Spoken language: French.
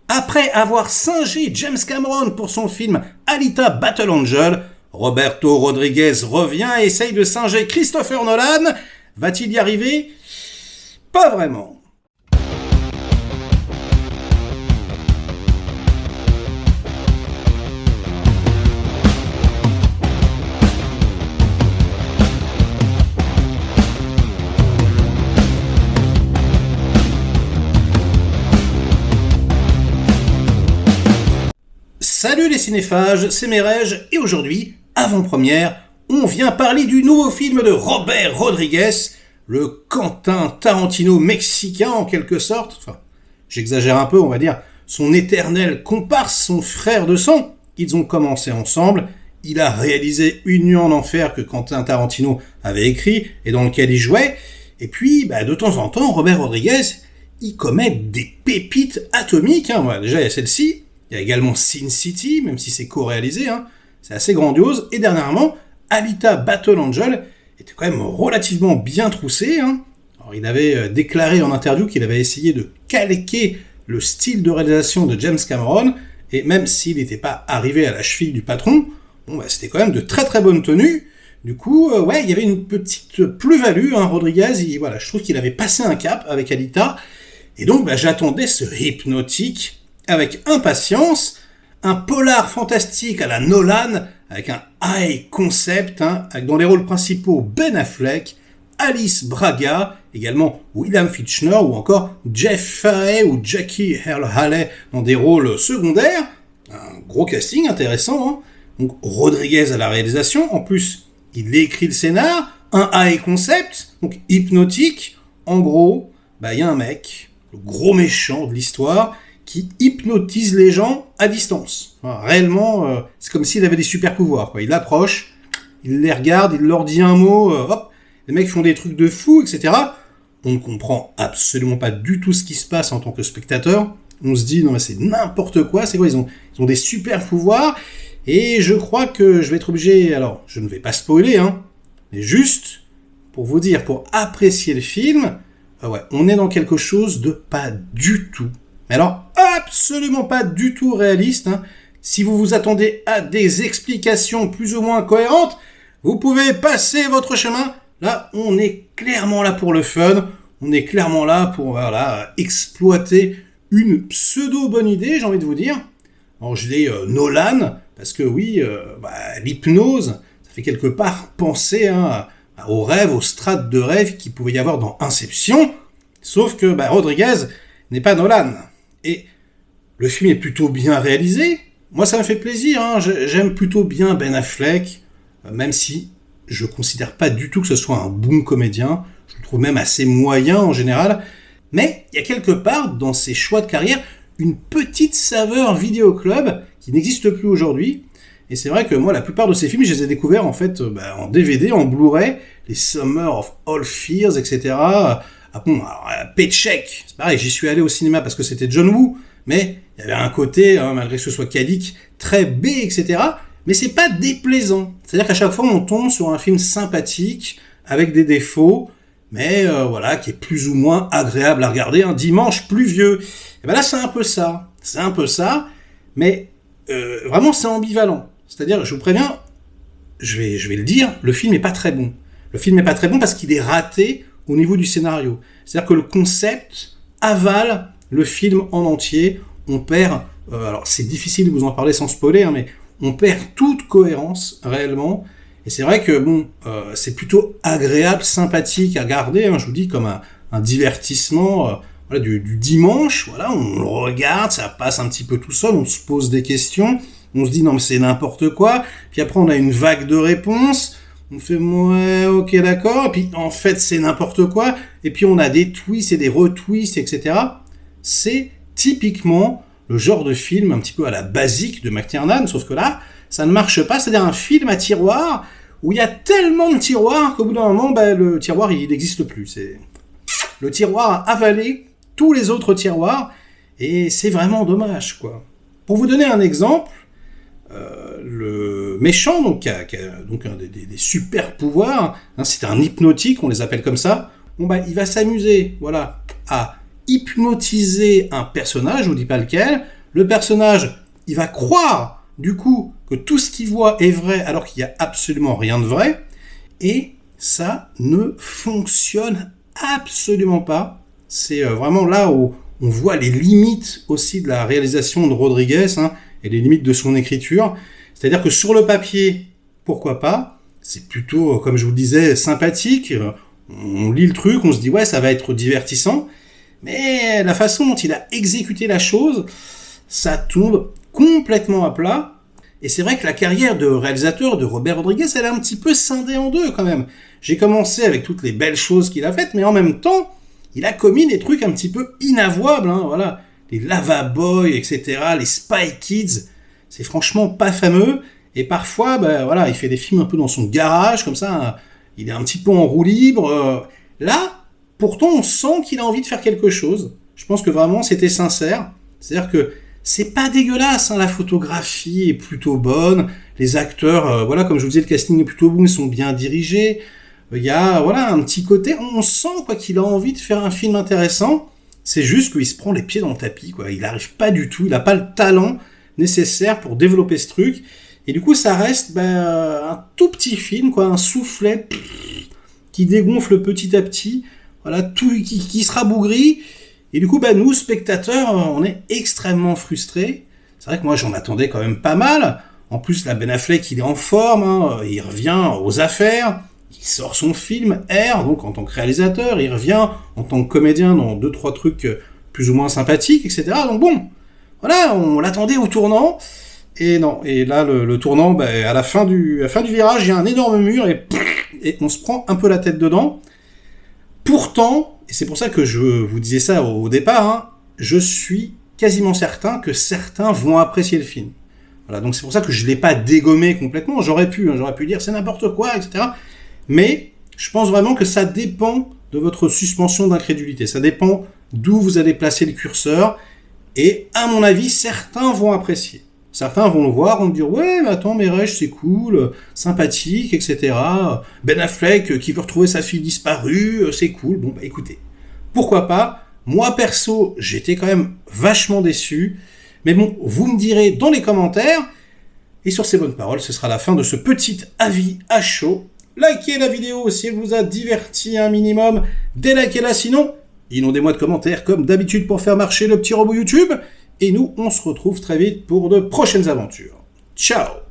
Après avoir singé James Cameron pour son film Alita Battle Angel, Roberto Rodriguez revient et essaye de singer Christopher Nolan. Va-t-il y arriver? Pas vraiment. Salut les cinéphages, c'est Merege et aujourd'hui, avant-première, on vient parler du nouveau film de Robert Rodriguez, le Quentin Tarantino mexicain en quelque sorte. Enfin, j'exagère un peu, on va dire, son éternel comparse, son frère de sang. Ils ont commencé ensemble, il a réalisé Une nuit en enfer que Quentin Tarantino avait écrit et dans lequel il jouait. Et puis, de temps en temps, Robert Rodriguez, il commet des pépites atomiques. Voilà, déjà, il y a celle-ci. Il y a également Sin City, même si c'est co-réalisé, c'est assez grandiose. Et dernièrement, Alita Battle Angel était quand même relativement bien troussé. Alors, il avait déclaré en interview qu'il avait essayé de calquer le style de réalisation de James Cameron, et même s'il n'était pas arrivé à la cheville du patron, c'était quand même de très très bonne tenue. Du coup, il y avait une petite plus-value, Rodriguez, je trouve qu'il avait passé un cap avec Alita, et donc j'attendais ce hypnotique avec impatience, un polar fantastique à la Nolan, avec un high concept, avec dans les rôles principaux Ben Affleck, Alice Braga, également William Fichtner, ou encore Jeff Fahey ou Jackie Earle Haley dans des rôles secondaires. Un gros casting intéressant. Donc Rodriguez à la réalisation, en plus il écrit le scénar, un high concept, donc hypnotique. En gros, y a un mec, le gros méchant de l'histoire, qui hypnotise les gens à distance. Réellement, c'est comme s'il avait des super pouvoirs. Il approche, il les regarde, il leur dit un mot, hop, les mecs font des trucs de fou, etc. On ne comprend absolument pas du tout ce qui se passe en tant que spectateur. On se dit, non mais c'est n'importe quoi, c'est quoi, ils ont des super pouvoirs, et je crois que je vais être obligé, alors je ne vais pas spoiler, mais juste pour vous dire, pour apprécier le film, on est dans quelque chose de pas du tout, mais alors absolument pas du tout réaliste. Si vous vous attendez à des explications plus ou moins cohérentes, vous pouvez passer votre chemin. Là, on est clairement là pour le fun. On est clairement là pour exploiter une pseudo-bonne idée, j'ai envie de vous dire. Alors, je dis Nolan, parce que oui, l'hypnose, ça fait quelque part penser aux rêves, aux strates de rêve qu'il pouvait y avoir dans Inception. Sauf que Rodriguez n'est pas Nolan. Et le film est plutôt bien réalisé. Moi, ça me fait plaisir. J'aime plutôt bien Ben Affleck, même si je considère pas du tout que ce soit un bon comédien. Je le trouve même assez moyen en général. Mais il y a quelque part, dans ses choix de carrière, une petite saveur vidéoclub qui n'existe plus aujourd'hui. Et c'est vrai que moi, la plupart de ces films, je les ai découverts en fait en DVD, en Blu-ray, les Summer of All Fears, etc. Paycheck, c'est pareil, j'y suis allé au cinéma parce que c'était John Woo, mais il y avait un côté, malgré que ce soit cadique, très B, etc. Mais c'est pas déplaisant. C'est-à-dire qu'à chaque fois, on tombe sur un film sympathique, avec des défauts, mais qui est plus ou moins agréable à regarder un dimanche pluvieux. Et là, c'est un peu ça. Mais vraiment, c'est ambivalent. C'est-à-dire, je vous préviens, je vais le dire, le film est pas très bon. Le film est pas très bon parce qu'il est raté au niveau du scénario. C'est-à-dire que le concept avale le film en entier. On perd, alors c'est difficile de vous en parler sans spoiler, mais on perd toute cohérence réellement. Et c'est vrai que c'est plutôt agréable, sympathique à regarder. Je vous dis, comme un divertissement du dimanche. On le regarde, ça passe un petit peu tout seul, on se pose des questions, on se dit non mais c'est n'importe quoi. Puis après on a une vague de réponses. On fait ouais, ok, d'accord. Et puis en fait, c'est n'importe quoi. Et puis on a des twists et des retwists, etc. C'est typiquement le genre de film un petit peu à la basique de McTiernan, sauf que là, ça ne marche pas. C'est-à-dire un film à tiroir où il y a tellement de tiroirs qu'au bout d'un moment, le tiroir, il n'existe plus. C'est le tiroir a avalé tous les autres tiroirs et c'est vraiment dommage, quoi. Pour vous donner un exemple, le méchant, qui a des super pouvoirs, c'est un hypnotique, on les appelle comme ça. Il va s'amuser, à hypnotiser un personnage, je vous dis pas lequel, Le personnage, il va croire, du coup, que tout ce qu'il voit est vrai alors qu'il n'y a absolument rien de vrai. Et ça ne fonctionne absolument pas. C'est vraiment là où on voit les limites aussi de la réalisation de Rodriguez, et les limites de son écriture. C'est-à-dire que sur le papier, pourquoi pas, c'est plutôt, comme je vous le disais, sympathique. On lit le truc, on se dit ouais, ça va être divertissant. Mais la façon dont il a exécuté la chose, ça tombe complètement à plat. Et c'est vrai que la carrière de réalisateur de Robert Rodriguez, elle est un petit peu scindée en deux quand même. J'ai commencé avec toutes les belles choses qu'il a faites, mais en même temps, il a commis des trucs un petit peu inavouables, voilà. Les Lava Boy, etc., les Spy Kids, c'est franchement pas fameux. Et parfois, voilà, il fait des films un peu dans son garage, comme ça, il est un petit peu en roue libre. Là, pourtant, on sent qu'il a envie de faire quelque chose. Je pense que vraiment, c'était sincère. C'est-à-dire que c'est pas dégueulasse, la photographie est plutôt bonne, les acteurs, voilà, comme je vous disais, le casting est plutôt bon, ils sont bien dirigés. Il y a, voilà, un petit côté, on sent, quoi, qu'il a envie de faire un film intéressant. C'est juste qu'il se prend les pieds dans le tapis, quoi. Il n'arrive pas du tout, il n'a pas le talent nécessaire pour développer ce truc. Et du coup, ça reste un tout petit film, quoi, un soufflet qui dégonfle petit à petit, voilà, tout qui se rabougrit. Et du coup, nous, spectateurs, on est extrêmement frustrés. C'est vrai que moi, j'en attendais quand même pas mal. En plus, là, Ben Affleck, il est en forme, il revient aux affaires. Il sort son film R, donc en tant que réalisateur, il revient en tant que comédien dans 2-3 trucs plus ou moins sympathiques, etc. Donc bon, voilà, on l'attendait au tournant. Et non, et là, le tournant, à la fin du virage, il y a un énorme mur et on se prend un peu la tête dedans. Pourtant, et c'est pour ça que je vous disais ça au départ, je suis quasiment certain que certains vont apprécier le film. Voilà, donc c'est pour ça que je ne l'ai pas dégommé complètement. J'aurais pu dire c'est n'importe quoi, etc. Mais je pense vraiment que ça dépend de votre suspension d'incrédulité. Ça dépend d'où vous allez placer le curseur. Et à mon avis, certains vont apprécier. Certains vont le voir, vont me dire « Ouais, mais attends, Merech, c'est cool, sympathique, etc. Ben Affleck qui veut retrouver sa fille disparue, c'est cool. » Bon, écoutez, pourquoi pas. Moi, perso, j'étais quand même vachement déçu. Mais bon, vous me direz dans les commentaires. Et sur ces bonnes paroles, ce sera la fin de ce petit avis à chaud. Likez la vidéo si elle vous a diverti un minimum. Délikez-la sinon. Inondez-moi de commentaires comme d'habitude pour faire marcher le petit robot YouTube. Et nous, on se retrouve très vite pour de prochaines aventures. Ciao!